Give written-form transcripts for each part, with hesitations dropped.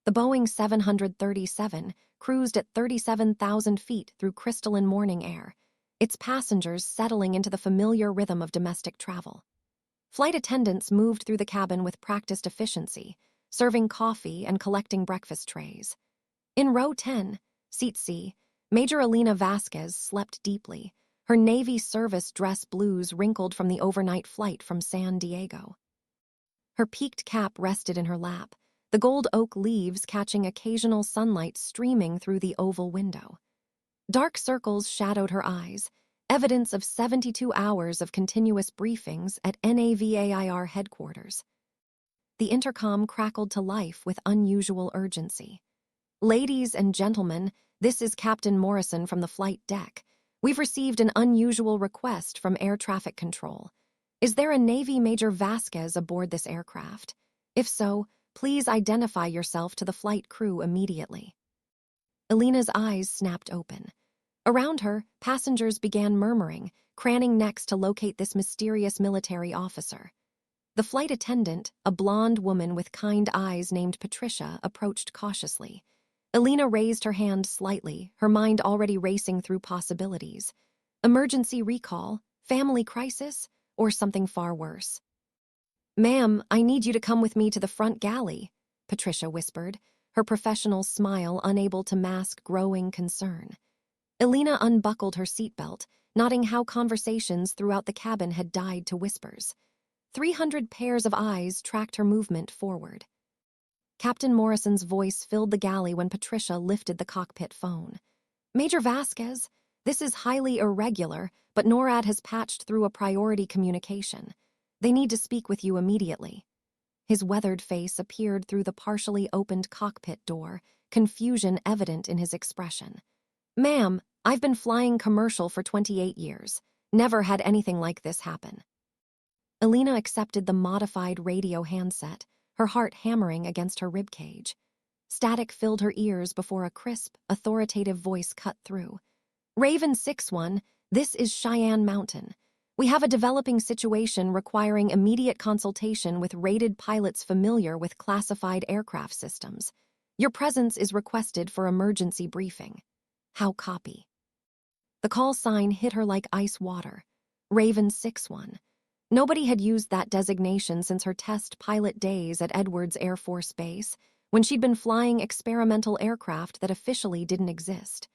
The Boeing 737 cruised at 37,000 feet through crystalline morning air, its passengers settling into the familiar rhythm of domestic travel. Flight attendants moved through the cabin with practiced efficiency, serving coffee and collecting breakfast trays. In row 10, seat C, Major Alina Vasquez slept deeply, her Navy service dress blues wrinkled from the overnight flight from San Diego. Her peaked cap rested in her lap, the gold oak leaves catching occasional sunlight streaming through the oval window. Dark circles shadowed her eyes, evidence of 72 hours of continuous briefings at NAVAIR headquarters. The intercom crackled to life with unusual urgency. "Ladies and gentlemen, this is Captain Morrison from the flight deck. We've received an unusual request from Air Traffic Control. Is there a Navy Major Vasquez aboard this aircraft? If so, please identify yourself to the flight crew immediately." Alina's eyes snapped open. Around her, passengers began murmuring, craning necks to locate this mysterious military officer. The flight attendant, a blonde woman with kind eyes named Patricia, approached cautiously. Alina raised her hand slightly, her mind already racing through possibilities. Emergency recall, family crisis, or something far worse. "Ma'am, I need you to come with me to the front galley," Patricia whispered, her professional smile unable to mask growing concern. Alina unbuckled her seatbelt, noting how conversations throughout the cabin had died to whispers. 300 pairs of eyes tracked her movement forward. Captain Morrison's voice filled the galley when Patricia lifted the cockpit phone. "Major Vasquez, this is highly irregular, but NORAD has patched through a priority communication. They need to speak with you immediately." His weathered face appeared through the partially opened cockpit door, confusion evident in his expression. "Ma'am, I've been flying commercial for 28 years. Never had anything like this happen." Alina accepted the modified radio handset, her heart hammering against her ribcage. Static filled her ears before a crisp, authoritative voice cut through. "Raven 6-1, this is Cheyenne Mountain. We have a developing situation requiring immediate consultation with rated pilots familiar with classified aircraft systems. Your presence is requested for emergency briefing. How copy?" The call sign hit her like ice water. Raven 6-1. Nobody had used that designation since her test pilot days at Edwards Air Force Base, when she'd been flying experimental aircraft that officially didn't exist.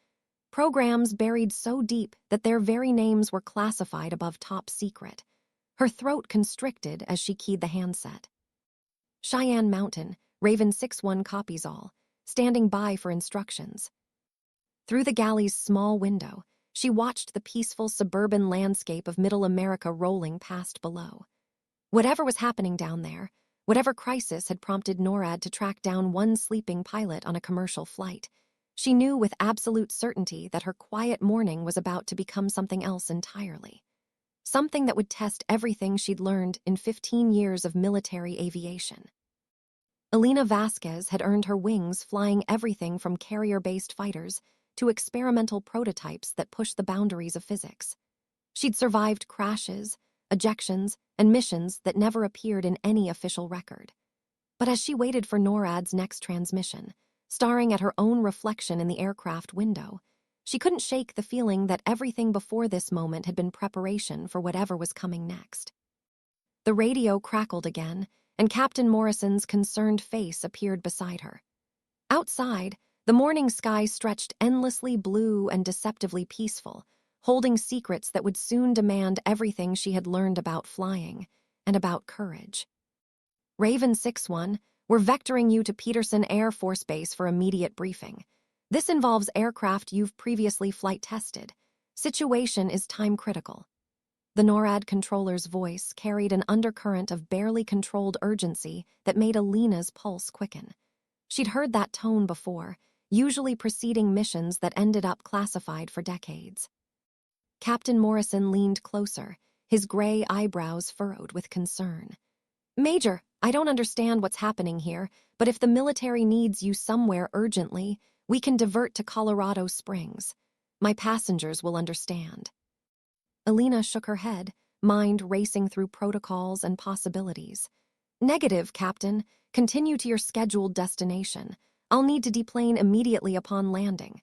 Programs buried so deep that their very names were classified above top secret. Her throat constricted as she keyed the handset. "Cheyenne Mountain, Raven 6-1 copies all, standing by for instructions." Through the galley's small window, she watched the peaceful suburban landscape of Middle America rolling past below. Whatever was happening down there, whatever crisis had prompted NORAD to track down one sleeping pilot on a commercial flight, she knew with absolute certainty that her quiet morning was about to become something else entirely. Something that would test everything she'd learned in 15 years of military aviation. Alina Vasquez had earned her wings flying everything from carrier-based fighters to experimental prototypes that pushed the boundaries of physics. She'd survived crashes, ejections, and missions that never appeared in any official record. But as she waited for NORAD's next transmission, staring at her own reflection in the aircraft window, she couldn't shake the feeling that everything before this moment had been preparation for whatever was coming next. The radio crackled again, and Captain Morrison's concerned face appeared beside her. Outside, the morning sky stretched endlessly blue and deceptively peaceful, holding secrets that would soon demand everything she had learned about flying and about courage. "Raven 6-1, we're vectoring you to Peterson Air Force Base for immediate briefing. This involves aircraft you've previously flight tested. Situation is time critical." The NORAD controller's voice carried an undercurrent of barely controlled urgency that made Alina's pulse quicken. She'd heard that tone before, usually preceding missions that ended up classified for decades. Captain Morrison leaned closer, his gray eyebrows furrowed with concern. "Major, I don't understand what's happening here, but if the military needs you somewhere urgently, we can divert to Colorado Springs. My passengers will understand." Alina shook her head, mind racing through protocols and possibilities. "Negative, Captain. Continue to your scheduled destination. I'll need to deplane immediately upon landing.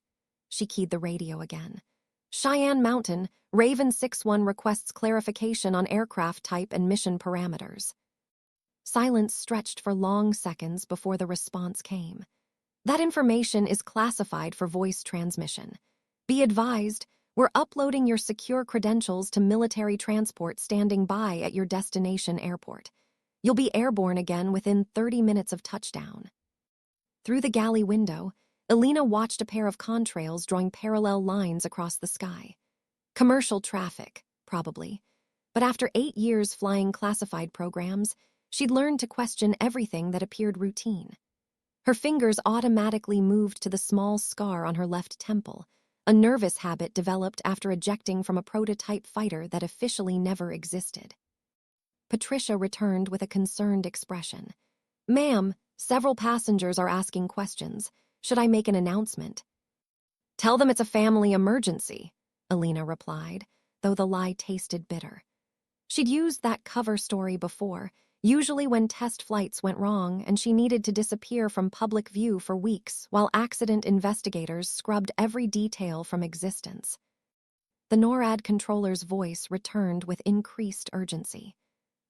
She keyed the radio again. Cheyenne Mountain, Raven 6-1 requests clarification on aircraft type and mission parameters. Silence stretched for long seconds before the response came. That information is classified for voice transmission. Be advised, we're uploading your secure credentials to military transport standing by at your destination airport. You'll be airborne again within 30 minutes of touchdown. Through the galley window, Alina watched a pair of contrails drawing parallel lines across the sky. Commercial traffic, probably. But after 8 years flying classified programs, she'd learned to question everything that appeared routine. Her fingers automatically moved to the small scar on her left temple, a nervous habit developed after ejecting from a prototype fighter that officially never existed. Patricia returned with a concerned expression. "Ma'am, several passengers are asking questions. Should I make an announcement?" "Tell them it's a family emergency," Alina replied, though the lie tasted bitter. She'd used that cover story before, usually when test flights went wrong and she needed to disappear from public view for weeks while accident investigators scrubbed every detail from existence. The NORAD controller's voice returned with increased urgency.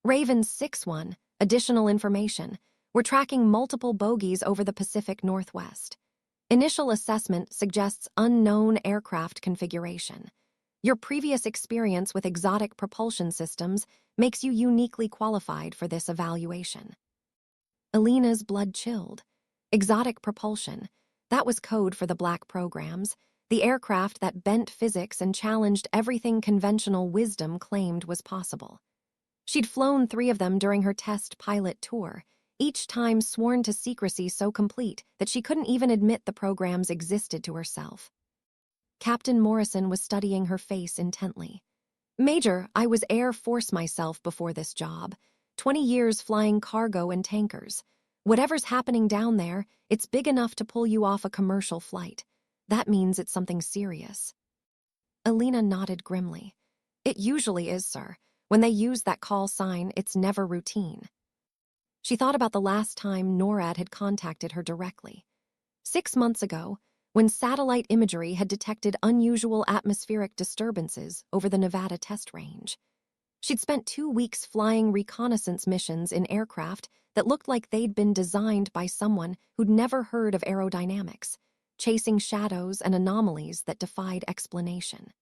Raven 6-1, additional information. We're tracking multiple bogies over the Pacific Northwest. Initial assessment suggests unknown aircraft configuration. Your previous experience with exotic propulsion systems makes you uniquely qualified for this evaluation. Alina's blood chilled. Exotic propulsion. That was code for the black programs, the aircraft that bent physics and challenged everything conventional wisdom claimed was possible. She'd flown 3 of them during her test pilot tour, each time sworn to secrecy so complete that she couldn't even admit the programs existed to herself. Captain Morrison was studying her face intently. "Major, I was Air Force myself before this job. 20 years flying cargo and tankers. Whatever's happening down there, it's big enough to pull you off a commercial flight. That means it's something serious." Alina nodded grimly. "It usually is, sir. When they use that call sign, it's never routine." She thought about the last time NORAD had contacted her directly. 6 months ago, when satellite imagery had detected unusual atmospheric disturbances over the Nevada test range. She'd spent 2 weeks flying reconnaissance missions in aircraft that looked like they'd been designed by someone who'd never heard of aerodynamics, chasing shadows and anomalies that defied explanation.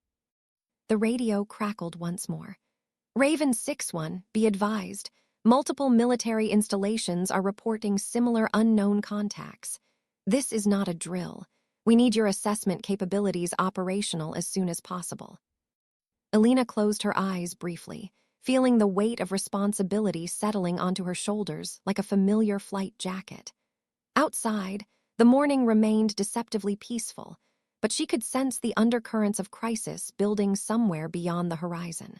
The radio crackled once more. "Raven 6-1, be advised. Multiple military installations are reporting similar unknown contacts. This is not a drill. We need your assessment capabilities operational as soon as possible." Alina closed her eyes briefly, feeling the weight of responsibility settling onto her shoulders like a familiar flight jacket. Outside, the morning remained deceptively peaceful, but she could sense the undercurrents of crisis building somewhere beyond the horizon.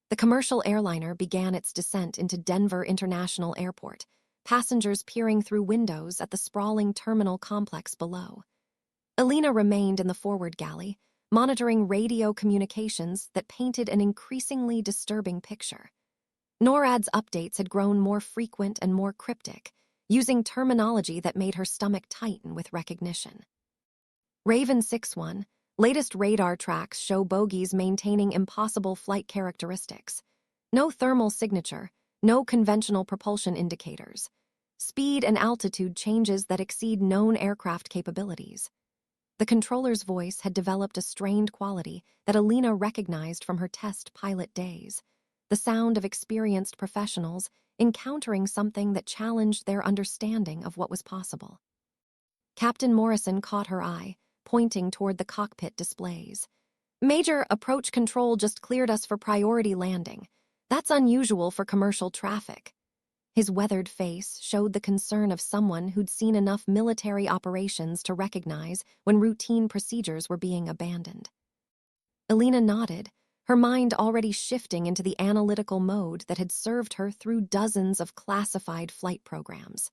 The commercial airliner began its descent into Denver International Airport, passengers peering through windows at the sprawling terminal complex below. Alina remained in the forward galley, monitoring radio communications that painted an increasingly disturbing picture. NORAD's updates had grown more frequent and more cryptic, using terminology that made her stomach tighten with recognition. Raven 6-1, latest radar tracks show bogies maintaining impossible flight characteristics. No thermal signature, no conventional propulsion indicators. Speed and altitude changes that exceed known aircraft capabilities. The controller's voice had developed a strained quality that Alina recognized from her test pilot days, the sound of experienced professionals encountering something that challenged their understanding of what was possible. Captain Morrison caught her eye, pointing toward the cockpit displays. "Major, approach control just cleared us for priority landing. That's unusual for commercial traffic." His weathered face showed the concern of someone who'd seen enough military operations to recognize when routine procedures were being abandoned. Alina nodded, her mind already shifting into the analytical mode that had served her through dozens of classified flight programs.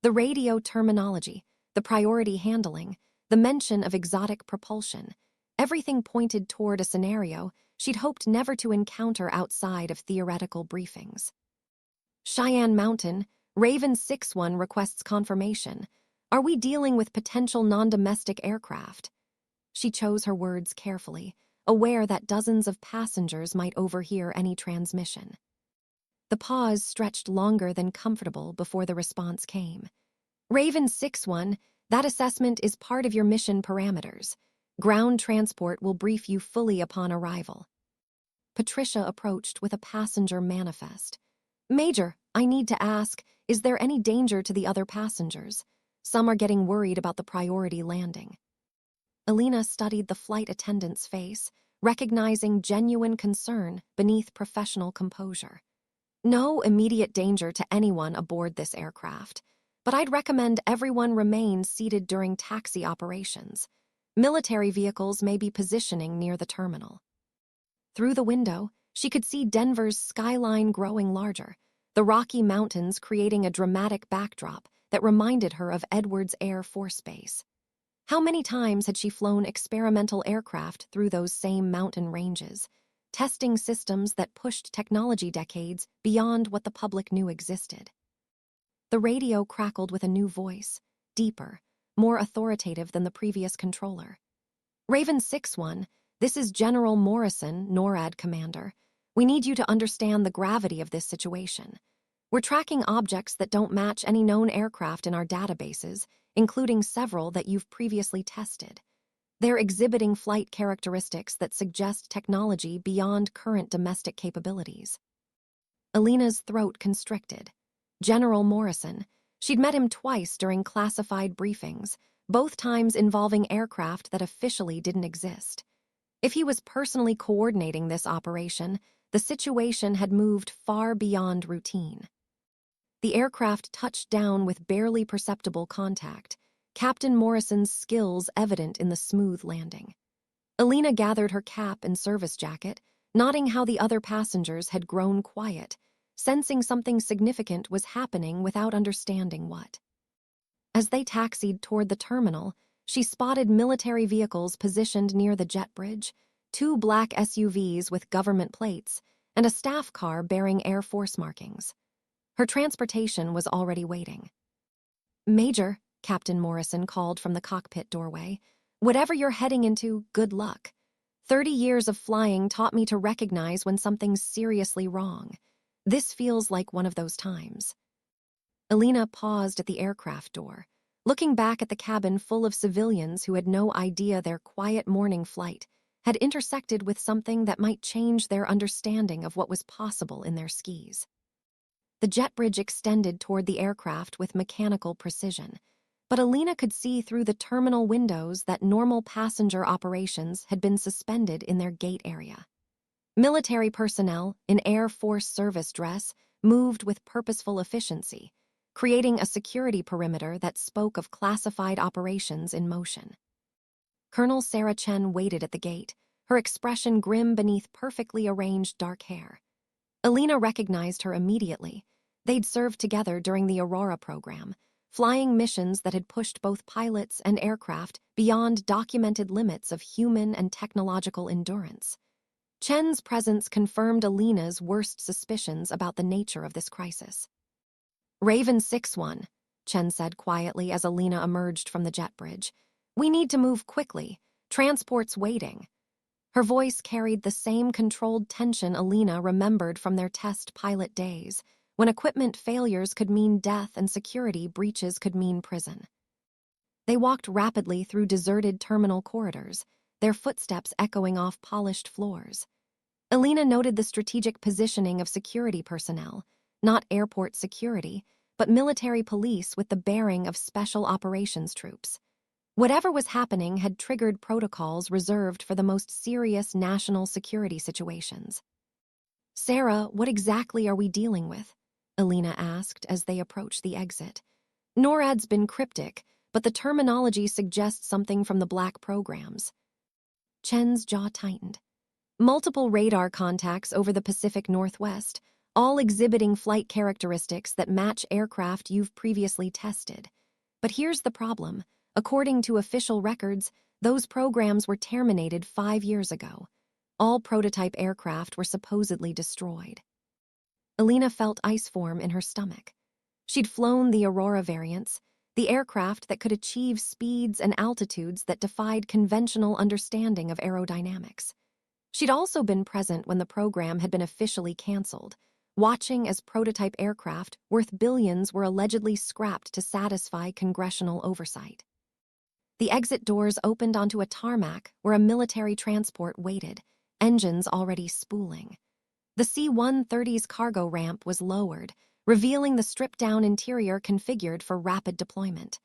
The radio terminology, the priority handling, the mention of exotic propulsion, everything pointed toward a scenario she'd hoped never to encounter outside of theoretical briefings. "Cheyenne Mountain, Raven 6-1 requests confirmation. Are we dealing with potential non-domestic aircraft? She chose her words carefully, aware that dozens of passengers might overhear any transmission. The pause stretched longer than comfortable before the response came. Raven 6-1, that assessment is part of your mission parameters. Ground transport will brief you fully upon arrival. Patricia approached with a passenger manifest. Major, I need to ask, is there any danger to the other passengers? Some are getting worried about the priority landing. Alina studied the flight attendant's face, recognizing genuine concern beneath professional composure. No immediate danger to anyone aboard this aircraft, but I'd recommend everyone remain seated during taxi operations. Military vehicles may be positioning near the terminal. Through the window, she could see Denver's skyline growing larger, the Rocky Mountains creating a dramatic backdrop that reminded her of Edwards Air Force Base. How many times had she flown experimental aircraft through those same mountain ranges, testing systems that pushed technology decades beyond what the public knew existed? The radio crackled with a new voice, deeper, more authoritative than the previous controller. Raven 6-1, this is General Morrison, NORAD commander. We need you to understand the gravity of this situation. We're tracking objects that don't match any known aircraft in our databases, including several that you've previously tested. They're exhibiting flight characteristics that suggest technology beyond current domestic capabilities. Alina's throat constricted. General Morrison. She'd met him twice during classified briefings, both times involving aircraft that officially didn't exist. If he was personally coordinating this operation, the situation had moved far beyond routine. The aircraft touched down with barely perceptible contact, Captain Morrison's skills evident in the smooth landing. Alina gathered her cap and service jacket, noting how the other passengers had grown quiet, sensing something significant was happening without understanding what. As they taxied toward the terminal, she spotted military vehicles positioned near the jet bridge, 2 black SUVs with government plates, and a staff car bearing Air Force markings. Her transportation was already waiting. Major, Captain Morrison called from the cockpit doorway, whatever you're heading into, good luck. 30 years of flying taught me to recognize when something's seriously wrong. This feels like one of those times. Alina paused at the aircraft door, looking back at the cabin full of civilians who had no idea their quiet morning flight had intersected with something that might change their understanding of what was possible in their skis. The jet bridge extended toward the aircraft with mechanical precision, but Alina could see through the terminal windows that normal passenger operations had been suspended in their gate area. Military personnel, in Air Force service dress, moved with purposeful efficiency, creating a security perimeter that spoke of classified operations in motion. Colonel Sarah Chen waited at the gate, her expression grim beneath perfectly arranged dark hair. Alina recognized her immediately. They'd served together during the Aurora program, flying missions that had pushed both pilots and aircraft beyond documented limits of human and technological endurance. Chen's presence confirmed Alina's worst suspicions about the nature of this crisis. Raven 6-1, Chen said quietly as Alina emerged from the jet bridge. We need to move quickly. Transport's waiting. Her voice carried the same controlled tension Alina remembered from their test pilot days, when equipment failures could mean death and security breaches could mean prison. They walked rapidly through deserted terminal corridors, their footsteps echoing off polished floors. Alina noted the strategic positioning of security personnel, not airport security, but military police with the bearing of special operations troops. Whatever was happening had triggered protocols reserved for the most serious national security situations. Sarah, what exactly are we dealing with? Alina asked as they approached the exit. NORAD's been cryptic, but the terminology suggests something from the black programs. Chen's jaw tightened. Multiple radar contacts over the Pacific Northwest, all exhibiting flight characteristics that match aircraft you've previously tested. But here's the problem. According to official records, those programs were terminated 5 years ago. All prototype aircraft were supposedly destroyed. Alina felt ice form in her stomach. She'd flown the Aurora variants. the aircraft that could achieve speeds and altitudes that defied conventional understanding of aerodynamics. She'd also been present when the program had been officially canceled, watching as prototype aircraft worth billions were allegedly scrapped to satisfy congressional oversight. The exit doors opened onto a tarmac where a military transport waited, engines already spooling. The C-130's cargo ramp was lowered, revealing the stripped-down interior configured for rapid deployment.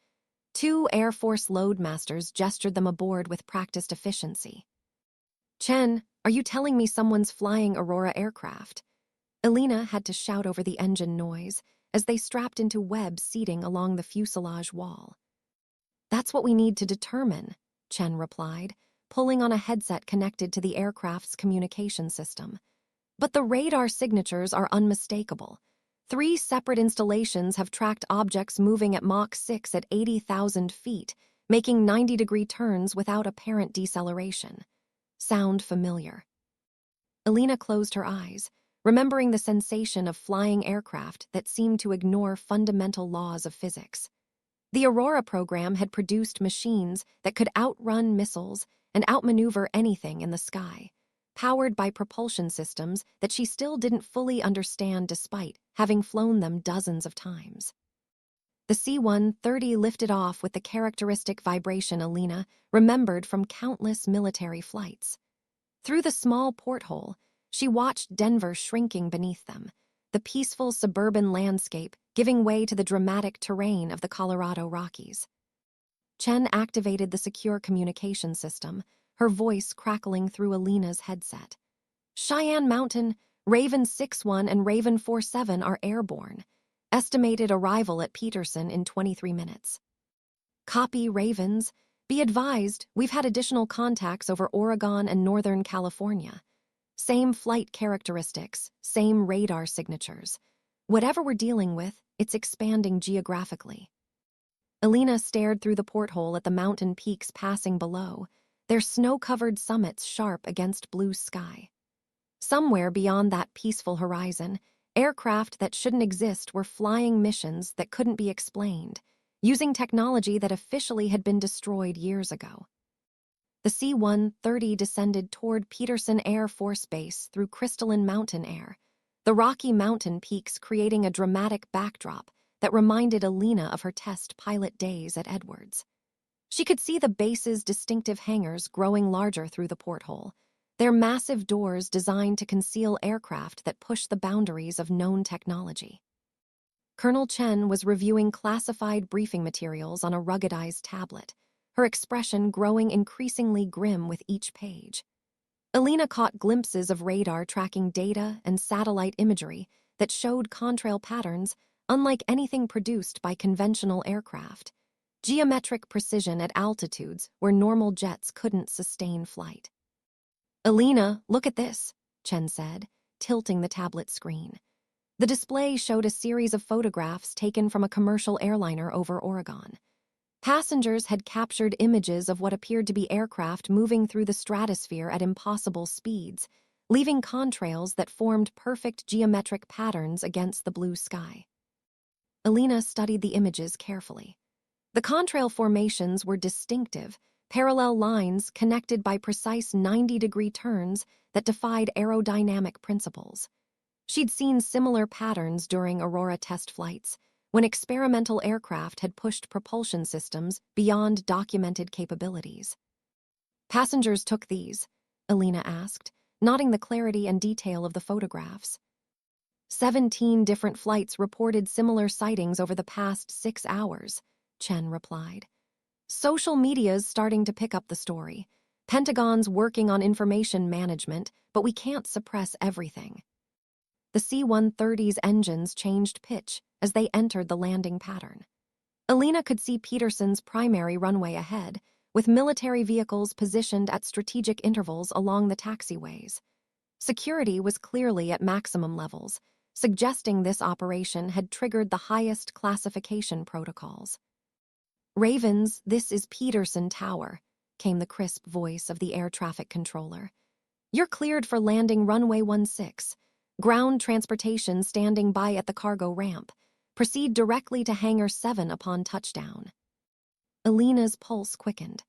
Two Air Force loadmasters gestured them aboard with practiced efficiency. "Chen, are you telling me someone's flying Aurora aircraft?" Elena had to shout over the engine noise as they strapped into web seating along the fuselage wall. "That's what we need to determine," Chen replied, pulling on a headset connected to the aircraft's communication system. "But the radar signatures are unmistakable. 3 separate installations have tracked objects moving at Mach 6 at 80,000 feet, making 90-degree turns without apparent deceleration. Sound familiar?" Elena closed her eyes, remembering the sensation of flying aircraft that seemed to ignore fundamental laws of physics. The Aurora program had produced machines that could outrun missiles and outmaneuver anything in the sky, powered by propulsion systems that she still didn't fully understand despite having flown them dozens of times. The C-130 lifted off with the characteristic vibration Elena remembered from countless military flights. Through the small porthole, she watched Denver shrinking beneath them, the peaceful suburban landscape giving way to the dramatic terrain of the Colorado Rockies. Chen activated the secure communication system, her voice crackling through Elena's headset. "Cheyenne Mountain, Raven 61 and Raven 47 are airborne. Estimated arrival at Peterson in 23 minutes. Copy, Ravens. Be advised, we've had additional contacts over Oregon and Northern California. Same flight characteristics, same radar signatures. Whatever we're dealing with, it's expanding geographically." Elena stared through the porthole at the mountain peaks passing below, their snow-covered summits sharp against blue sky. Somewhere beyond that peaceful horizon, aircraft that shouldn't exist were flying missions that couldn't be explained, using technology that officially had been destroyed years ago. The C-130 descended toward Peterson Air Force Base through crystalline mountain air, the Rocky Mountain peaks creating a dramatic backdrop that reminded Elena of her test pilot days at Edwards. She could see the base's distinctive hangars growing larger through the porthole, their massive doors designed to conceal aircraft that push the boundaries of known technology. Colonel Chen was reviewing classified briefing materials on a ruggedized tablet, her expression growing increasingly grim with each page. Elena caught glimpses of radar tracking data and satellite imagery that showed contrail patterns unlike anything produced by conventional aircraft, geometric precision at altitudes where normal jets couldn't sustain flight. "Elena, look at this," Chen said, tilting the tablet screen. The display showed a series of photographs taken from a commercial airliner over Oregon. Passengers had captured images of what appeared to be aircraft moving through the stratosphere at impossible speeds, leaving contrails that formed perfect geometric patterns against the blue sky. Elena studied the images carefully. The contrail formations were distinctive, parallel lines connected by precise 90-degree turns that defied aerodynamic principles. She'd seen similar patterns during Aurora test flights, when experimental aircraft had pushed propulsion systems beyond documented capabilities. "Passengers took these?" Elena asked, noting the clarity and detail of the photographs. 17 different flights reported similar sightings over the past 6 hours, Chen replied. "Social media's starting to pick up the story. Pentagon's working on information management, but we can't suppress everything." The C-130's engines changed pitch as they entered the landing pattern. Elena could see Peterson's primary runway ahead, with military vehicles positioned at strategic intervals along the taxiways. Security was clearly at maximum levels, suggesting this operation had triggered the highest classification protocols. "Ravens, this is Peterson Tower," came the crisp voice of the air traffic controller. "You're cleared for landing runway 16. Ground transportation standing by at the cargo ramp. Proceed directly to Hangar 7 upon touchdown. Alina's pulse quickened.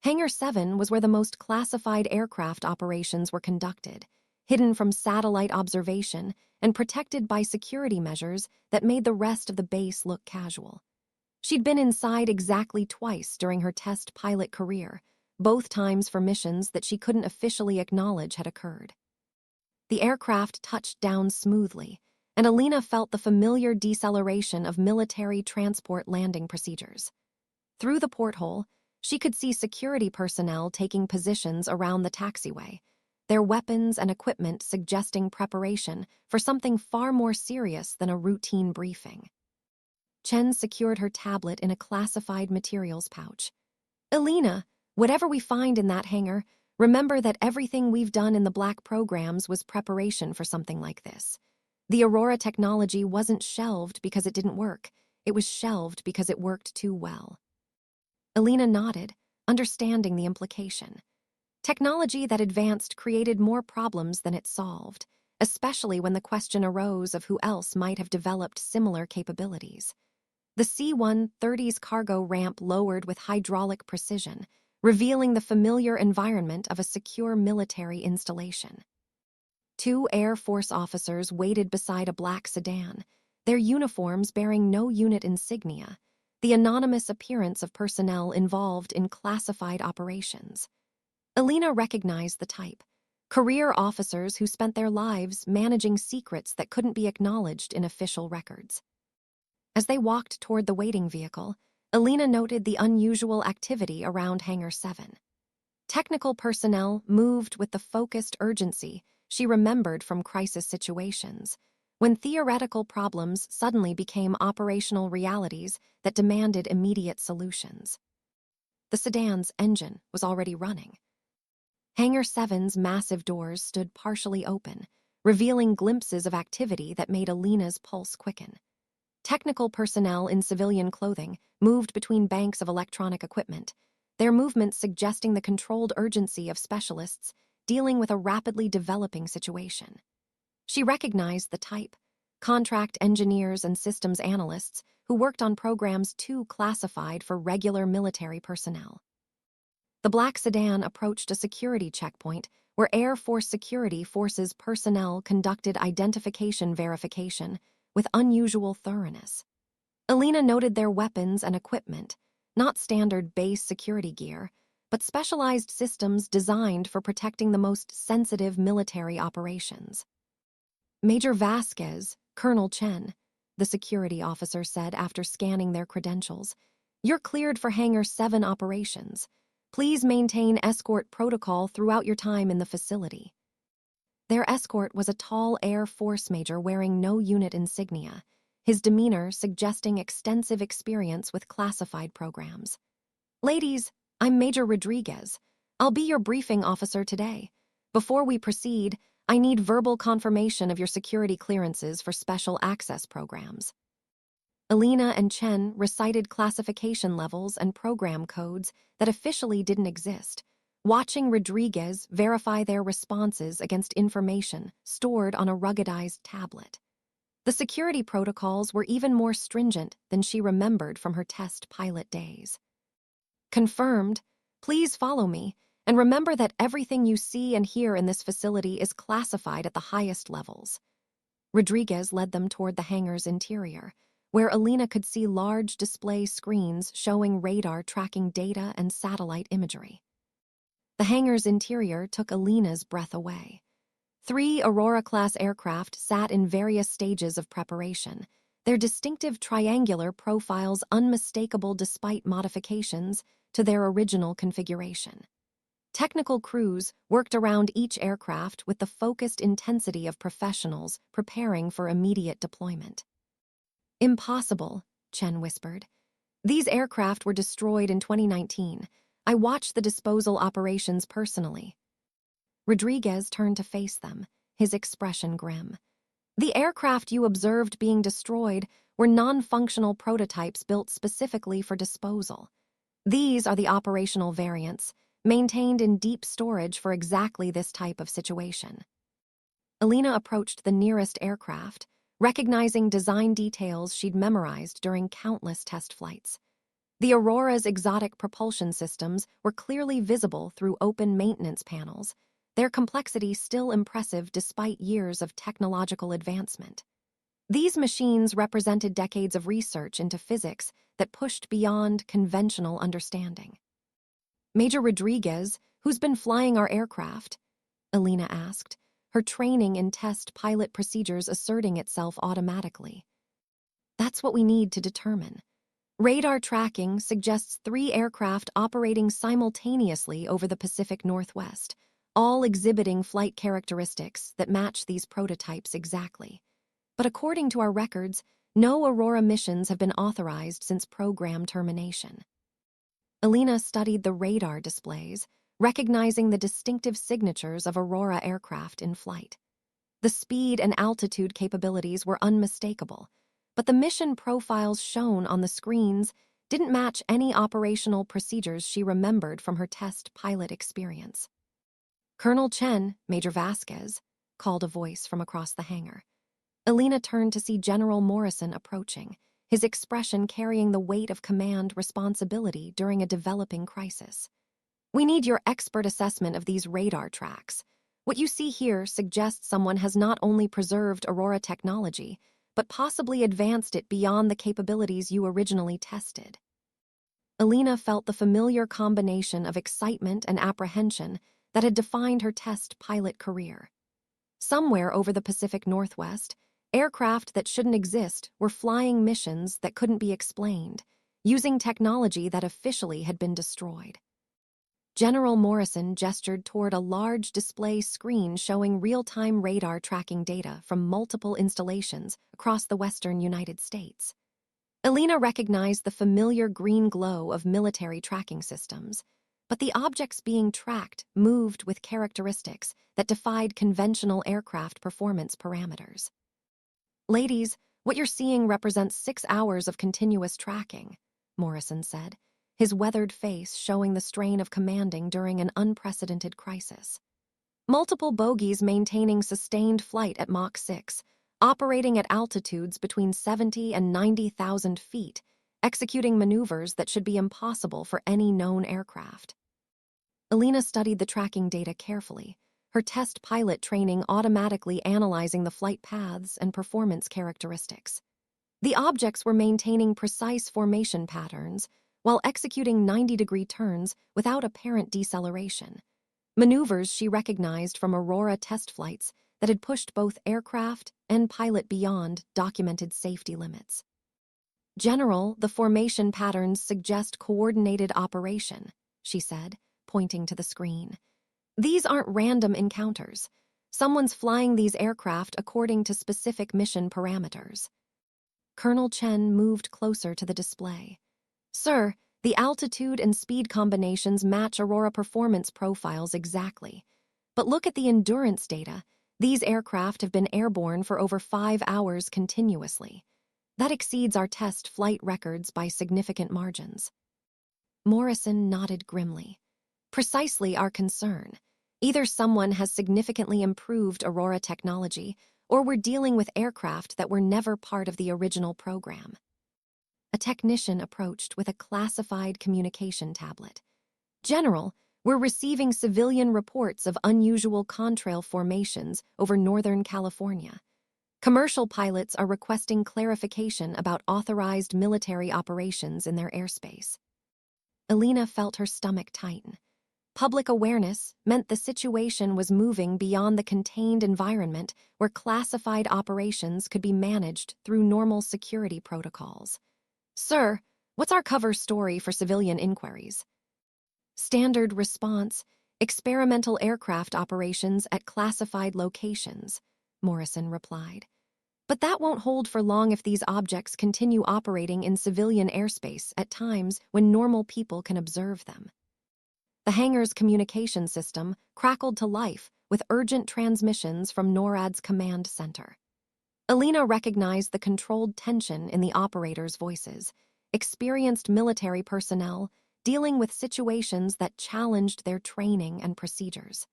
Hangar 7 was where the most classified aircraft operations were conducted, hidden from satellite observation and protected by security measures that made the rest of the base look casual. She'd been inside exactly twice during her test pilot career, both times for missions that she couldn't officially acknowledge had occurred. The aircraft touched down smoothly, and Alina felt the familiar deceleration of military transport landing procedures. Through the porthole, she could see security personnel taking positions around the taxiway, their weapons and equipment suggesting preparation for something far more serious than a routine briefing. Chen secured her tablet in a classified materials pouch. Alina, whatever we find in that hangar, remember that everything we've done in the Black programs was preparation for something like this. The Aurora technology wasn't shelved because it didn't work. It was shelved because it worked too well. Alina nodded, understanding the implication. Technology that advanced created more problems than it solved, especially when the question arose of who else might have developed similar capabilities. The C-130's cargo ramp lowered with hydraulic precision, revealing the familiar environment of a secure military installation. 2 Air Force officers waited beside a black sedan, their uniforms bearing no unit insignia, the anonymous appearance of personnel involved in classified operations. Alina recognized the type: career officers who spent their lives managing secrets that couldn't be acknowledged in official records. As they walked toward the waiting vehicle, Alina noted the unusual activity around Hangar 7. Technical personnel moved with the focused urgency she remembered from crisis situations, when theoretical problems suddenly became operational realities that demanded immediate solutions. The sedan's engine was already running. Hangar 7's massive doors stood partially open, revealing glimpses of activity that made Alina's pulse quicken. Technical personnel in civilian clothing moved between banks of electronic equipment, their movements suggesting the controlled urgency of specialists dealing with a rapidly developing situation. She recognized the type: contract engineers and systems analysts who worked on programs too classified for regular military personnel. The black sedan approached a security checkpoint where Air Force Security Forces personnel conducted identification verification with unusual thoroughness. Alina noted their weapons and equipment, not standard base security gear, but specialized systems designed for protecting the most sensitive military operations. Major Vasquez, Colonel Chen, the security officer said after scanning their credentials, "You're cleared for Hangar 7 operations. Please maintain escort protocol throughout your time in the facility." Their escort was a tall Air Force major wearing no unit insignia, his demeanor suggesting extensive experience with classified programs. "Ladies, I'm Major Rodriguez. I'll be your briefing officer today. Before we proceed, I need verbal confirmation of your security clearances for special access programs." Alina and Chen recited classification levels and program codes that officially didn't exist, watching Rodriguez verify their responses against information stored on a ruggedized tablet. The security protocols were even more stringent than she remembered from her test pilot days. "Confirmed. Please follow me, and remember that everything you see and hear in this facility is classified at the highest levels." Rodriguez led them toward the hangar's interior, where Alina could see large display screens showing radar tracking data and satellite imagery. The hangar's interior took Alina's breath away. 3 Aurora-class aircraft sat in various stages of preparation, their distinctive triangular profiles unmistakable despite modifications to their original configuration. Technical crews worked around each aircraft with the focused intensity of professionals preparing for immediate deployment. "Impossible," Chen whispered. "These aircraft were destroyed in 2019. I watched the disposal operations personally." Rodriguez turned to face them, his expression grim. "The aircraft you observed being destroyed were non-functional prototypes built specifically for disposal. These are the operational variants, maintained in deep storage for exactly this type of situation." Alina approached the nearest aircraft, recognizing design details she'd memorized during countless test flights. The Aurora's exotic propulsion systems were clearly visible through open maintenance panels, their complexity still impressive despite years of technological advancement. These machines represented decades of research into physics that pushed beyond conventional understanding. "Major Rodriguez, who's been flying our aircraft?" Alina asked, her training in test pilot procedures asserting itself automatically. "That's what we need to determine. Radar tracking suggests 3 aircraft operating simultaneously over the Pacific Northwest, all exhibiting flight characteristics that match these prototypes exactly. But according to our records, no Aurora missions have been authorized since program termination." Alina studied the radar displays, recognizing the distinctive signatures of Aurora aircraft in flight. The speed and altitude capabilities were unmistakable, but the mission profiles shown on the screens didn't match any operational procedures she remembered from her test pilot experience. "Colonel Chen, Major Vasquez," called a voice from across the hangar. Alina turned to see General Morrison approaching, his expression carrying the weight of command responsibility during a developing crisis. "We need your expert assessment of these radar tracks. What you see here suggests someone has not only preserved Aurora technology, but possibly advanced it beyond the capabilities you originally tested." Alina felt the familiar combination of excitement and apprehension that had defined her test pilot career. Somewhere over the Pacific Northwest, aircraft that shouldn't exist were flying missions that couldn't be explained, using technology that officially had been destroyed. General Morrison gestured toward a large display screen showing real-time radar tracking data from multiple installations across the western United States. Alina recognized the familiar green glow of military tracking systems, but the objects being tracked moved with characteristics that defied conventional aircraft performance parameters. "Ladies, what you're seeing represents 6 hours of continuous tracking," Morrison said, his weathered face showing the strain of commanding during an unprecedented crisis. "Multiple bogies maintaining sustained flight at Mach 6, operating at altitudes between 70 and 90,000 feet, executing maneuvers that should be impossible for any known aircraft." Alina studied the tracking data carefully, her test pilot training automatically analyzing the flight paths and performance characteristics. The objects were maintaining precise formation patterns while executing 90-degree turns without apparent deceleration, maneuvers she recognized from Aurora test flights that had pushed both aircraft and pilot beyond documented safety limits. "General, the formation patterns suggest coordinated operation," she said, pointing to the screen. "These aren't random encounters. Someone's flying these aircraft according to specific mission parameters." Colonel Chen moved closer to the display. "Sir, the altitude and speed combinations match Aurora performance profiles exactly. But look at the endurance data. These aircraft have been airborne for over 5 hours continuously. That exceeds our test flight records by significant margins." Morrison nodded grimly. "Precisely our concern. Either someone has significantly improved Aurora technology, or we're dealing with aircraft that were never part of the original program." A technician approached with a classified communication tablet. "General, we're receiving civilian reports of unusual contrail formations over Northern California. Commercial pilots are requesting clarification about authorized military operations in their airspace." Alina felt her stomach tighten. Public awareness meant the situation was moving beyond the contained environment where classified operations could be managed through normal security protocols. "Sir, what's our cover story for civilian inquiries?" "Standard response, experimental aircraft operations at classified locations," Morrison replied. "But that won't hold for long if these objects continue operating in civilian airspace at times when normal people can observe them." The hangar's communication system crackled to life with urgent transmissions from NORAD's command center. Alina recognized the controlled tension in the operators' voices, experienced military personnel dealing with situations that challenged their training and procedures.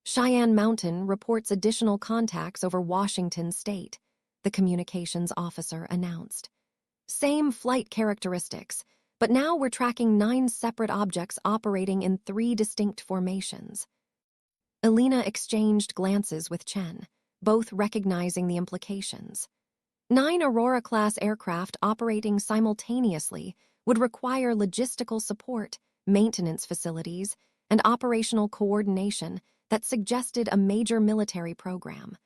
"Cheyenne Mountain reports additional contacts over Washington state," the communications officer announced. Same flight characteristics, but now we're tracking 9 separate objects operating in 3 distinct formations. Alina exchanged glances with Chen, both recognizing the implications. 9 Aurora-class aircraft operating simultaneously would require logistical support, maintenance facilities, and operational coordination that suggested a major military program,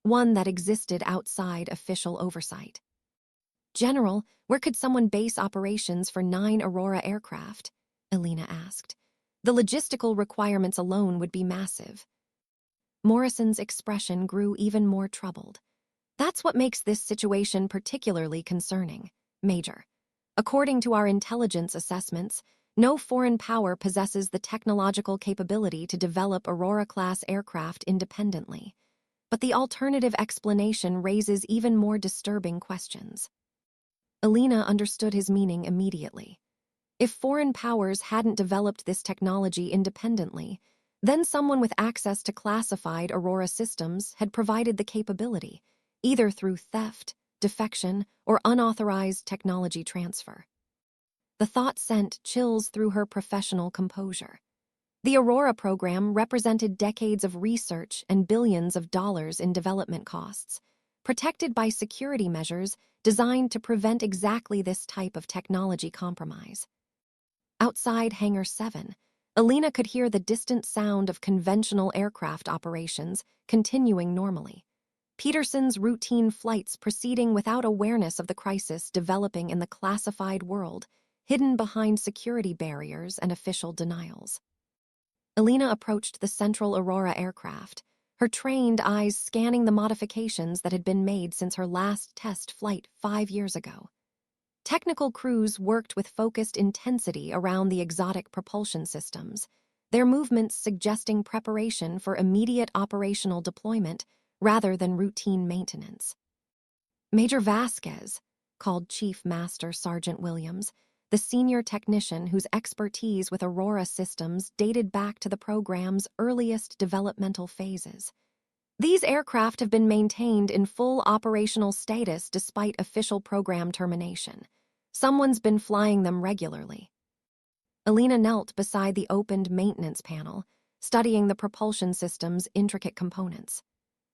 one that existed outside official oversight. "General, where could someone base operations for 9 Aurora aircraft?" Alina asked. "The logistical requirements alone would be massive." Morrison's expression grew even more troubled. "That's what makes this situation particularly concerning, Major. According to our intelligence assessments, no foreign power possesses the technological capability to develop Aurora-class aircraft independently. But the alternative explanation raises even more disturbing questions." Alina understood his meaning immediately. If foreign powers hadn't developed this technology independently, then someone with access to classified Aurora systems had provided the capability, either through theft, defection, or unauthorized technology transfer. The thought sent chills through her professional composure. The Aurora program represented decades of research and billions of dollars in development costs, protected by security measures designed to prevent exactly this type of technology compromise. Outside Hangar 7, Alina could hear the distant sound of conventional aircraft operations continuing normally. Peterson's routine flights proceeding without awareness of the crisis developing in the classified world, hidden behind security barriers and official denials. Alina approached the central Aurora aircraft, her trained eyes scanning the modifications that had been made since her last test flight 5 years ago. Technical crews worked with focused intensity around the exotic propulsion systems, their movements suggesting preparation for immediate operational deployment rather than routine maintenance. "Major Vasquez," called Chief Master Sergeant Williams, the senior technician whose expertise with Aurora systems dated back to the program's earliest developmental phases. "These aircraft have been maintained in full operational status despite official program termination. Someone's been flying them regularly." Alina knelt beside the opened maintenance panel, studying the propulsion system's intricate components.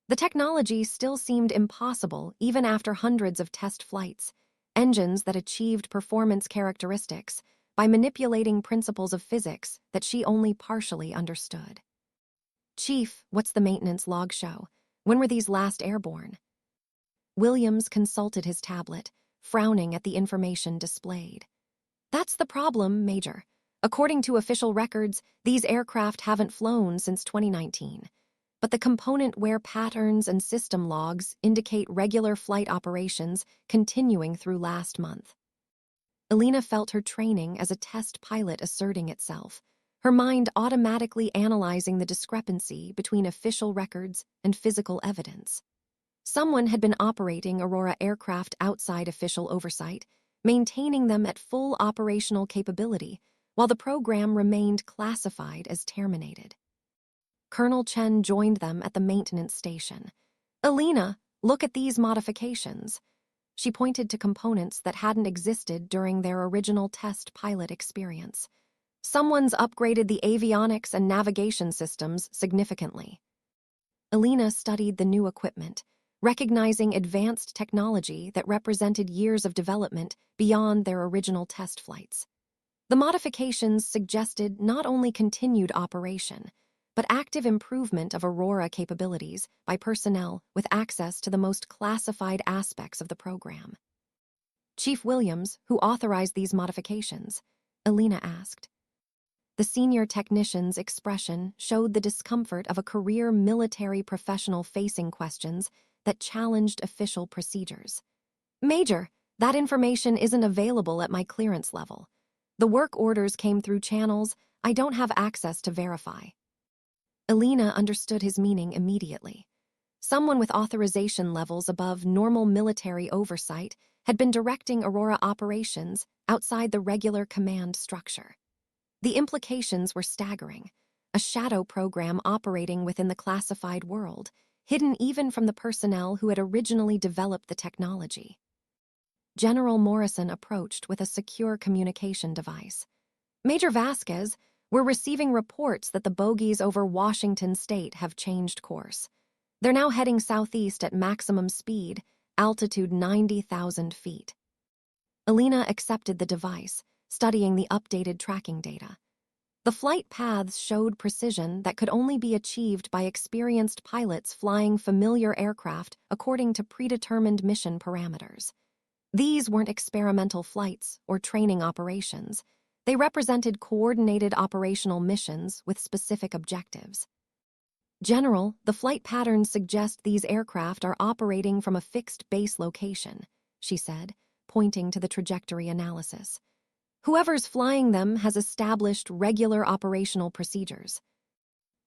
The technology still seemed impossible even after hundreds of test flights, engines that achieved performance characteristics by manipulating principles of physics that she only partially understood. "Chief, what's the maintenance log show? When were these last airborne?" Williams consulted his tablet, frowning at the information displayed. "That's the problem, Major. According to official records, these aircraft haven't flown since 2019. But the component wear patterns and system logs indicate regular flight operations continuing through last month." Alina felt her training as a test pilot asserting itself, her mind automatically analyzing the discrepancy between official records and physical evidence. Someone had been operating Aurora aircraft outside official oversight, maintaining them at full operational capability, while the program remained classified as terminated. Colonel Chen joined them at the maintenance station. "Alina, look at these modifications." She pointed to components that hadn't existed during their original test pilot experience. "Someone's upgraded the avionics and navigation systems significantly." Alina studied the new equipment, recognizing advanced technology that represented years of development beyond their original test flights. The modifications suggested not only continued operation, but active improvement of Aurora capabilities by personnel with access to the most classified aspects of the program. "Chief Williams, who authorized these modifications?" Alina asked. The senior technician's expression showed the discomfort of a career military professional facing questions that challenged official procedures. "Major, that information isn't available at my clearance level. The work orders came through channels I don't have access to verify." Alina understood his meaning immediately. Someone with authorization levels above normal military oversight had been directing Aurora operations outside the regular command structure. The implications were staggering. A shadow program operating within the classified world, hidden even from the personnel who had originally developed the technology. General Morrison approached with a secure communication device. Major Vasquez, we're receiving reports that the bogies over Washington state have changed course. They're now heading southeast at maximum speed, altitude 90,000 feet. Alina accepted the device, studying the updated tracking data. The flight paths showed precision that could only be achieved by experienced pilots flying familiar aircraft according to predetermined mission parameters. These weren't experimental flights or training operations. They represented coordinated operational missions with specific objectives. General, the flight patterns suggest these aircraft are operating from a fixed base location, she said, pointing to the trajectory analysis. Whoever's flying them has established regular operational procedures.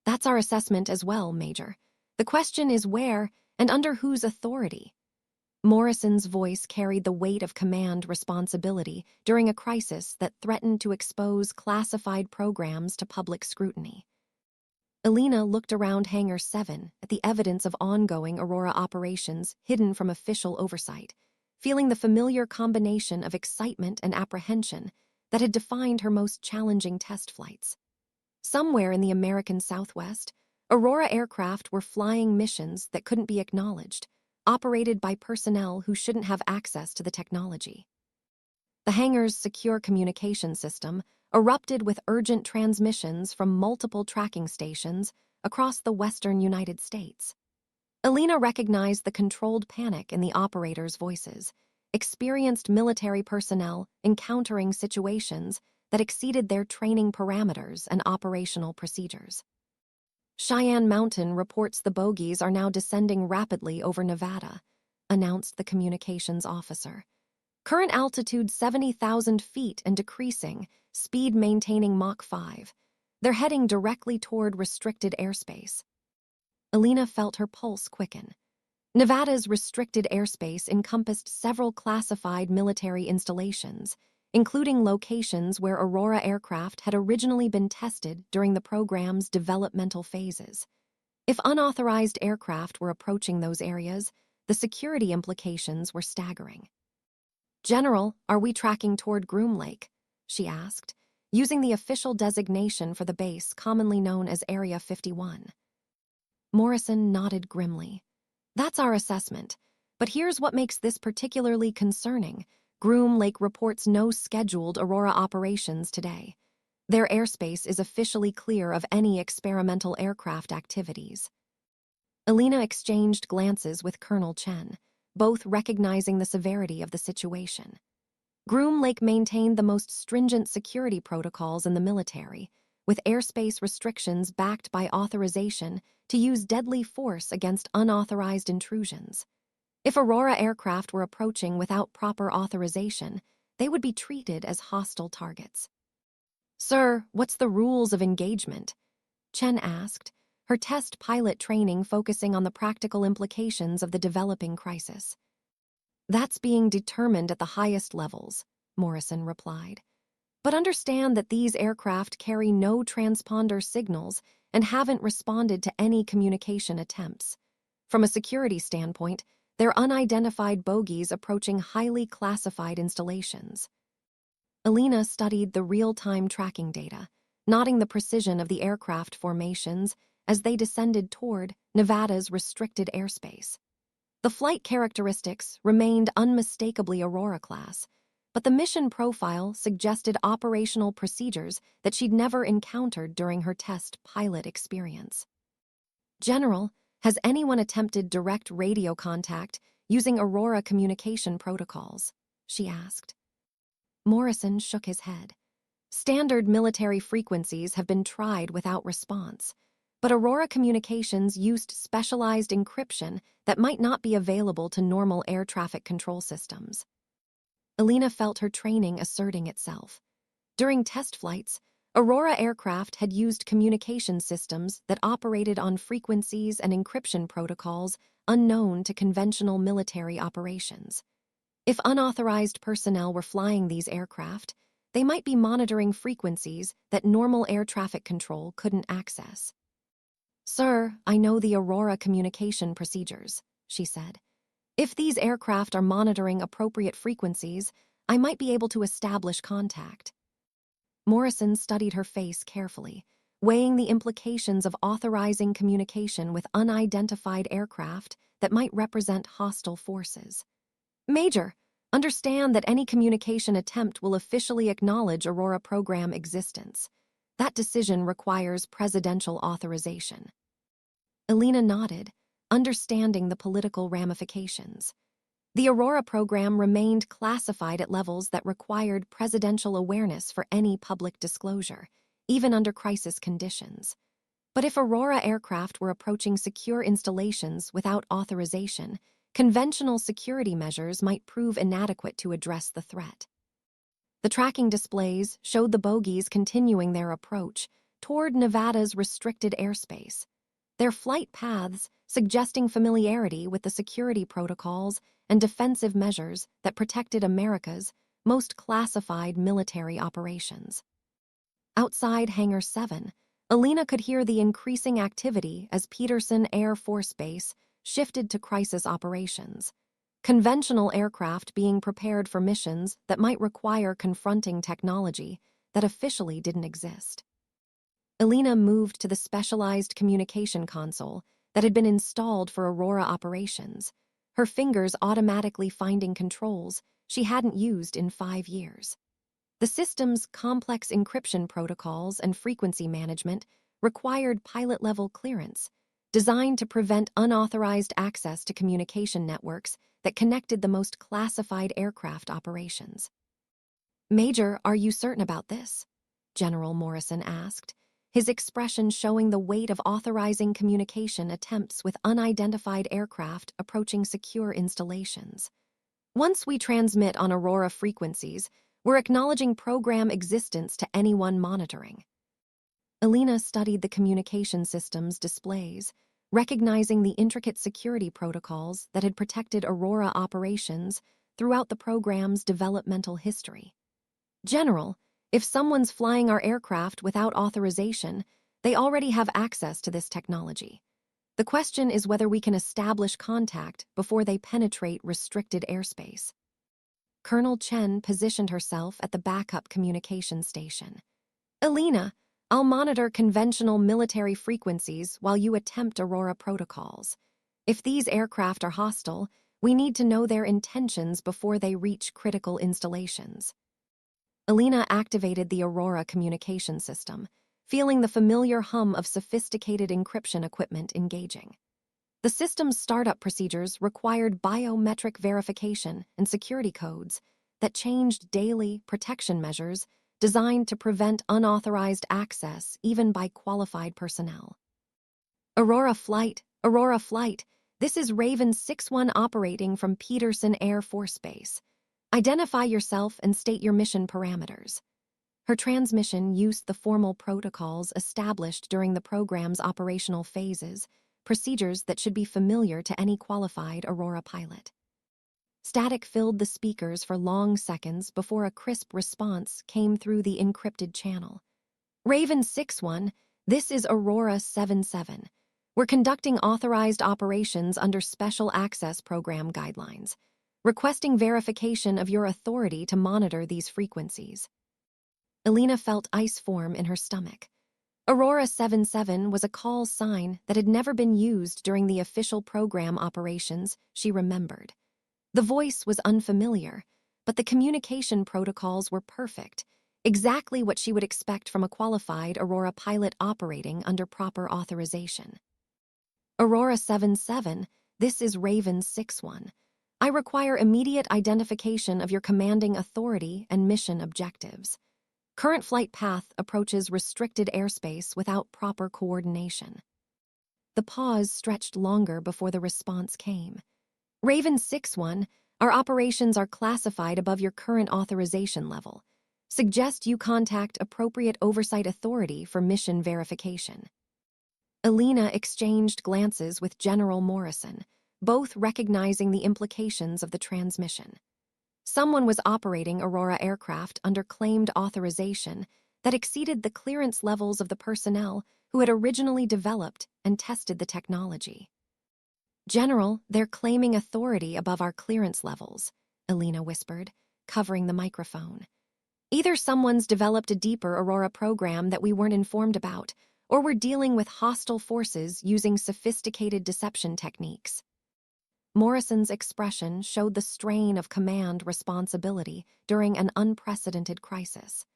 That's our assessment as well, Major. The question is where and under whose authority? Morrison's voice carried the weight of command responsibility during a crisis that threatened to expose classified programs to public scrutiny. Alina looked around Hangar 7 at the evidence of ongoing Aurora operations hidden from official oversight, feeling the familiar combination of excitement and apprehension that had defined her most challenging test flights. Somewhere in the American Southwest, Aurora aircraft were flying missions that couldn't be acknowledged, operated by personnel who shouldn't have access to the technology. The hangar's secure communication system erupted with urgent transmissions from multiple tracking stations across the western United States. Alina recognized the controlled panic in the operators' voices, experienced military personnel encountering situations that exceeded their training parameters and operational procedures. Cheyenne Mountain reports the bogies are now descending rapidly over Nevada, announced the communications officer. Current altitude 70,000 feet and decreasing, speed maintaining Mach 5. They're heading directly toward restricted airspace. Alina felt her pulse quicken. Nevada's restricted airspace encompassed several classified military installations, including locations where Aurora aircraft had originally been tested during the program's developmental phases. If unauthorized aircraft were approaching those areas, the security implications were staggering. "General, are we tracking toward Groom Lake?" she asked, using the official designation for the base commonly known as Area 51. Morrison nodded grimly. "That's our assessment, but here's what makes this particularly concerning. Groom Lake reports no scheduled Aurora operations today. Their airspace is officially clear of any experimental aircraft activities." Alina exchanged glances with Colonel Chen, both recognizing the severity of the situation. Groom Lake maintained the most stringent security protocols in the military, with airspace restrictions backed by authorization to use deadly force against unauthorized intrusions. If Aurora aircraft were approaching without proper authorization, they would be treated as hostile targets. "Sir, what's the rules of engagement?" Chen asked, her test pilot training focusing on the practical implications of the developing crisis. "That's being determined at the highest levels," Morrison replied. "But understand that these aircraft carry no transponder signals and haven't responded to any communication attempts. From a security standpoint, they're unidentified bogies approaching highly classified installations." Alina studied the real-time tracking data, noting the precision of the aircraft formations as they descended toward Nevada's restricted airspace. The flight characteristics remained unmistakably Aurora class, but the mission profile suggested operational procedures that she'd never encountered during her test pilot experience. "General, has anyone attempted direct radio contact using Aurora communication protocols?" she asked. Morrison shook his head. "Standard military frequencies have been tried without response, but Aurora communications used specialized encryption that might not be available to normal air traffic control systems." Alina felt her training asserting itself. During test flights, Aurora aircraft had used communication systems that operated on frequencies and encryption protocols unknown to conventional military operations. If unauthorized personnel were flying these aircraft, they might be monitoring frequencies that normal air traffic control couldn't access. "Sir, I know the Aurora communication procedures," she said. "If these aircraft are monitoring appropriate frequencies, I might be able to establish contact." Morrison studied her face carefully, weighing the implications of authorizing communication with unidentified aircraft that might represent hostile forces. "Major, understand that any communication attempt will officially acknowledge Aurora program existence. That decision requires presidential authorization." Elena nodded, understanding the political ramifications. The Aurora program remained classified at levels that required presidential awareness for any public disclosure, even under crisis conditions. But if Aurora aircraft were approaching secure installations without authorization, conventional security measures might prove inadequate to address the threat. The tracking displays showed the bogies continuing their approach toward Nevada's restricted airspace, their flight paths suggesting familiarity with the security protocols and defensive measures that protected America's most classified military operations. Outside Hangar 7, Alina could hear the increasing activity as Peterson Air Force Base shifted to crisis operations, conventional aircraft being prepared for missions that might require confronting technology that officially didn't exist. Alina moved to the specialized communication console that had been installed for Aurora operations, her fingers automatically finding controls she hadn't used in 5 years. The system's complex encryption protocols and frequency management required pilot-level clearance, designed to prevent unauthorized access to communication networks that connected the most classified aircraft operations. "Major, are you certain about this?" General Morrison asked, his expression showing the weight of authorizing communication attempts with unidentified aircraft approaching secure installations. "Once we transmit on Aurora frequencies, we're acknowledging program existence to anyone monitoring." Alina studied the communication system's displays, recognizing the intricate security protocols that had protected Aurora operations throughout the program's developmental history. "General, if someone's flying our aircraft without authorization, they already have access to this technology. The question is whether we can establish contact before they penetrate restricted airspace." Colonel Chen positioned herself at the backup communication station. "Alina, I'll monitor conventional military frequencies while you attempt Aurora protocols. If these aircraft are hostile, we need to know their intentions before they reach critical installations." Alina activated the Aurora communication system, feeling the familiar hum of sophisticated encryption equipment engaging. The system's startup procedures required biometric verification and security codes that changed daily protection measures designed to prevent unauthorized access even by qualified personnel. Aurora Flight, this is Raven 61 operating from Peterson Air Force Base. Identify yourself and state your mission parameters." Her transmission used the formal protocols established during the program's operational phases, procedures that should be familiar to any qualified Aurora pilot. Static filled the speakers for long seconds before a crisp response came through the encrypted channel. "Raven 61, this is Aurora 77. We're conducting authorized operations under Special Access Program guidelines, requesting verification of your authority to monitor these frequencies." Alina felt ice form in her stomach. Aurora 77 was a call sign that had never been used during the official program operations she remembered. The voice was unfamiliar, but the communication protocols were perfect, exactly what she would expect from a qualified Aurora pilot operating under proper authorization. "Aurora 77, this is Raven 61. I require immediate identification of your commanding authority and mission objectives. Current flight path approaches restricted airspace without proper coordination." The pause stretched longer before the response came. "Raven 61, our operations are classified above your current authorization level. Suggest you contact appropriate oversight authority for mission verification." Alina exchanged glances with General Morrison, both recognizing the implications of the transmission. Someone was operating Aurora aircraft under claimed authorization that exceeded the clearance levels of the personnel who had originally developed and tested the technology. "General, they're claiming authority above our clearance levels," Alina whispered, covering the microphone. "Either someone's developed a deeper Aurora program that we weren't informed about, or we're dealing with hostile forces using sophisticated deception techniques." Morrison's expression showed the strain of command responsibility during an unprecedented crisis.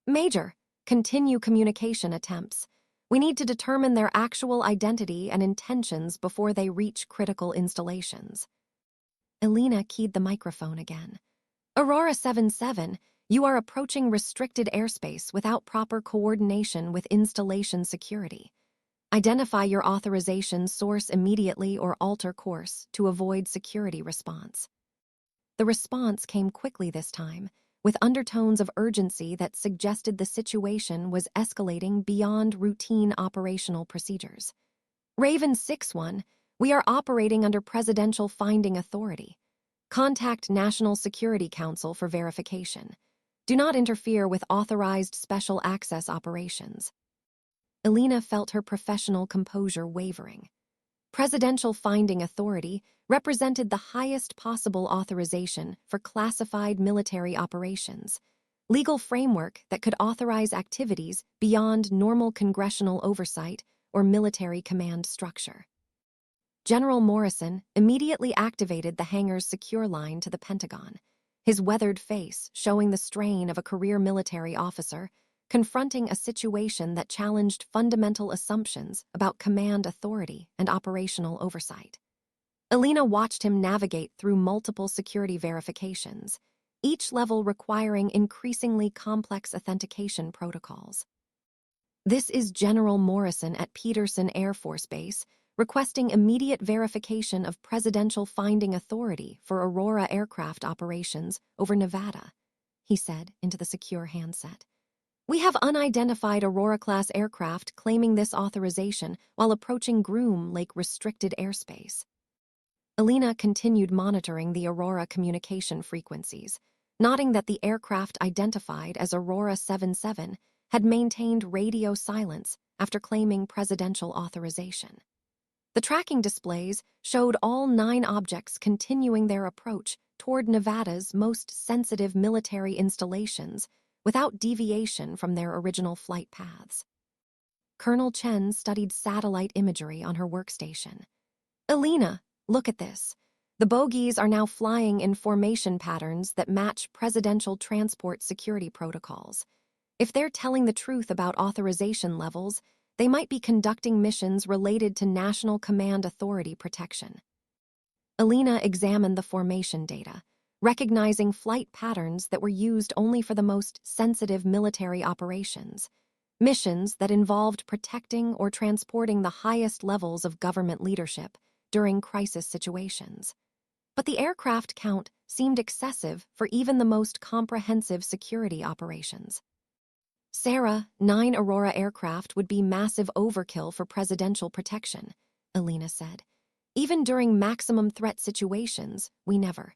"Major, continue communication attempts. We need to determine their actual identity and intentions before they reach critical installations." Alina keyed the microphone again. "Aurora 77, you are approaching restricted airspace without proper coordination with installation security. Identify your authorization source immediately or alter course to avoid security response." The response came quickly this time, with undertones of urgency that suggested the situation was escalating beyond routine operational procedures. "Raven 61, we are operating under presidential finding authority. Contact National Security Council for verification. Do not interfere with authorized special access operations." Alina felt her professional composure wavering. Presidential Finding Authority represented the highest possible authorization for classified military operations, legal framework that could authorize activities beyond normal congressional oversight or military command structure. General Morrison immediately activated the hangar's secure line to the Pentagon, his weathered face showing the strain of a career military officer confronting a situation that challenged fundamental assumptions about command authority and operational oversight. Alina watched him navigate through multiple security verifications, each level requiring increasingly complex authentication protocols. "This is General Morrison at Peterson Air Force Base, requesting immediate verification of presidential finding authority for Aurora aircraft operations over Nevada," he said into the secure handset. "We have unidentified Aurora-class aircraft claiming this authorization while approaching Groom Lake restricted airspace." Alina continued monitoring the Aurora communication frequencies, noting that the aircraft identified as Aurora 77 had maintained radio silence after claiming presidential authorization. The tracking displays showed all 9 objects continuing their approach toward Nevada's most sensitive military installations without deviation from their original flight paths. Colonel Chen studied satellite imagery on her workstation. "Alina, look at this. The bogies are now flying in formation patterns that match presidential transport security protocols. If they're telling the truth about authorization levels, they might be conducting missions related to National Command Authority protection." Alina examined the formation data, recognizing flight patterns that were used only for the most sensitive military operations, missions that involved protecting or transporting the highest levels of government leadership during crisis situations. But the aircraft count seemed excessive for even the most comprehensive security operations. "Sarah, 9 Aurora aircraft would be massive overkill for presidential protection," Alina said. "Even during maximum threat situations, we never."